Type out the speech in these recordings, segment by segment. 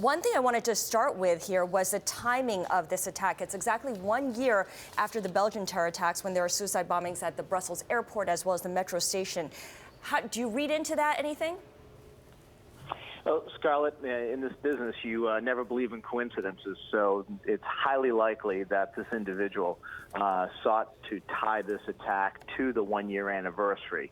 One thing I wanted to start with here was the timing of this attack. It's exactly 1 year after the Belgian terror attacks when there were suicide bombings at the Brussels airport as well as the metro station. Do you read into that anything? Well, Scarlet, in this business, you never believe in coincidences, so it's highly likely that this individual sought to tie this attack to the 1-year anniversary.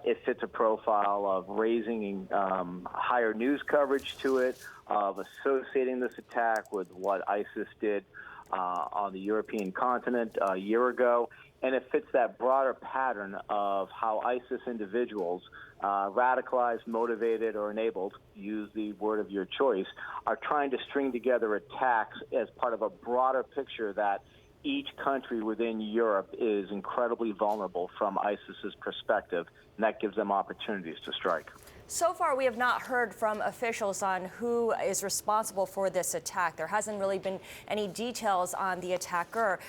It fits a profile of raising higher news coverage to it, of associating this attack with what ISIS did on the European continent a year ago, and it fits that broader pattern of how ISIS individuals, radicalized, motivated, or enabled, use the word of your choice, are trying to string together attacks as part of a broader picture that each country within Europe is incredibly vulnerable from ISIS's perspective, and that gives them opportunities to strike. So far, we have not heard from officials on who is responsible for this attack. There hasn't really been any details on the attacker.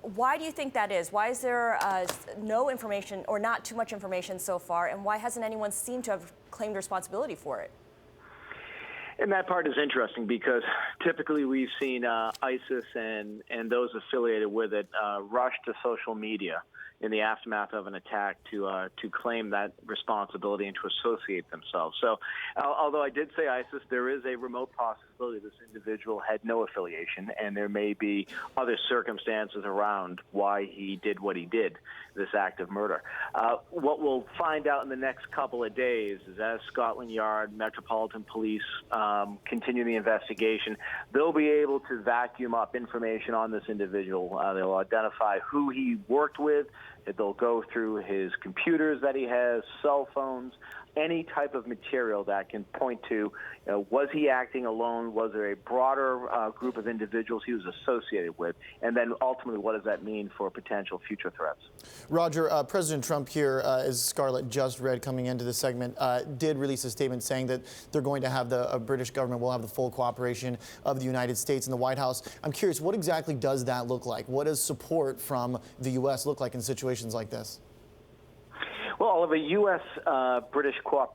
Why do you think that is? Why is there no information or not too much information so far? And why hasn't anyone seemed to have claimed responsibility for it? And that part is interesting because typically we've seen ISIS and those affiliated with it rush to social media in the aftermath of an attack to claim that responsibility and to associate themselves. So although I did say ISIS, there is a remote possibility this individual had no affiliation, and there may be other circumstances around why he did what he did, this act of murder. What we'll find out in the next couple of days is as Scotland Yard, Metropolitan Police continue the investigation, they'll be able to vacuum up information on this individual. They'll identify who he worked with. They'll go through his computers that he has, cell phones, any type of material that can point to, was he acting alone? Was there a broader group of individuals he was associated with? And then ultimately, what does that mean for potential future threats? Roger, President Trump here, as Scarlet just read coming into the segment, did release a statement saying that they're going to have the British government will have the full cooperation of the United States and the White House. I'm curious, what exactly does that look like? What does support from the U.S. look like in situations like this? Well, Oliver, U.S.-British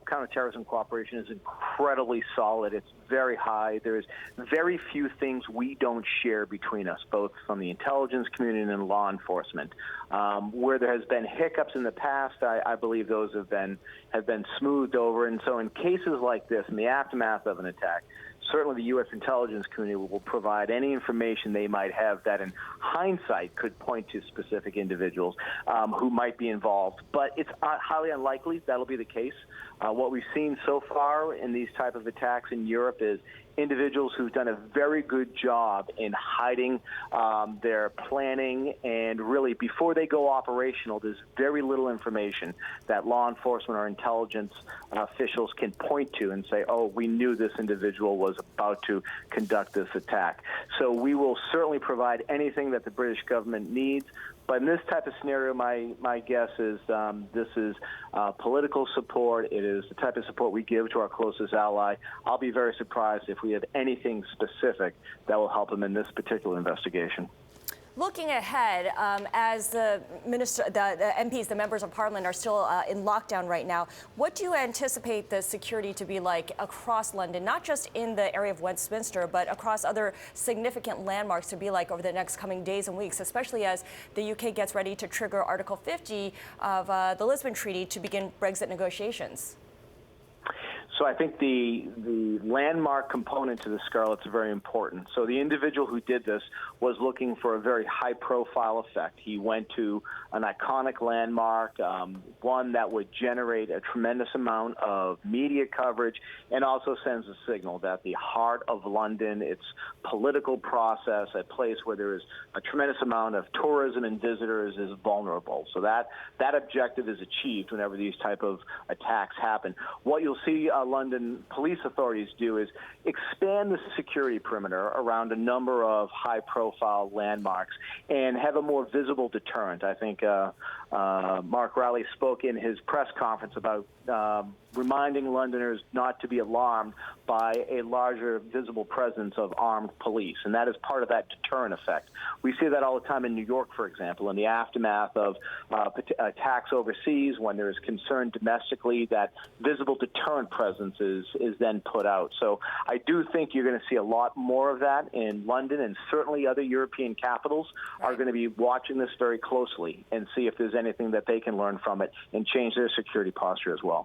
counterterrorism cooperation is incredibly solid. It's very high. There's very few things we don't share between us, both from the intelligence community and law enforcement. Where there has been hiccups in the past, I believe those have been smoothed over. And so in cases like this, in the aftermath of an attack, certainly the U.S. intelligence community will provide any information they might have that in hindsight could point to specific individuals who might be involved. But it's highly unlikely that'll be the case. What we've seen so far in these type of attacks in Europe is individuals who've done a very good job in hiding their planning, and really before they go operational, there's very little information that law enforcement or intelligence officials can point to and say, oh, we knew this individual was about to conduct this attack. So we will certainly provide anything that the British government needs. But in this type of scenario, my guess is this is political support. It is the type of support we give to our closest ally. I'll be very surprised if we have anything specific that will help them in this particular investigation. Looking ahead, as the MPs, the members of Parliament, are still in lockdown right now, what do you anticipate the security to be like across London, not just in the area of Westminster, but across other significant landmarks to be like over the next coming days and weeks, especially as the UK gets ready to trigger Article 50 of the Lisbon Treaty to begin Brexit negotiations? So I think the landmark component to the Scarlet's very important. So the individual who did this was looking for a very high-profile effect. He went to an iconic landmark, one that would generate a tremendous amount of media coverage, and also sends a signal that the heart of London, its political process, a place where there is a tremendous amount of tourism and visitors, is vulnerable. So that objective is achieved whenever these type of attacks happen. What you'll see London police authorities do is expand the security perimeter around a number of high-profile landmarks and have a more visible deterrent. I think Mark Rowley spoke in his press conference about reminding Londoners not to be alarmed by a larger visible presence of armed police. And that is part of that deterrent effect. We see that all the time in New York, for example, in the aftermath of attacks overseas, when there is concern domestically, that visible deterrent presence is then put out. So I do think you're going to see a lot more of that in London, and certainly other European capitals are going to be watching this very closely and see if there's anything that they can learn from it and change their security posture as well.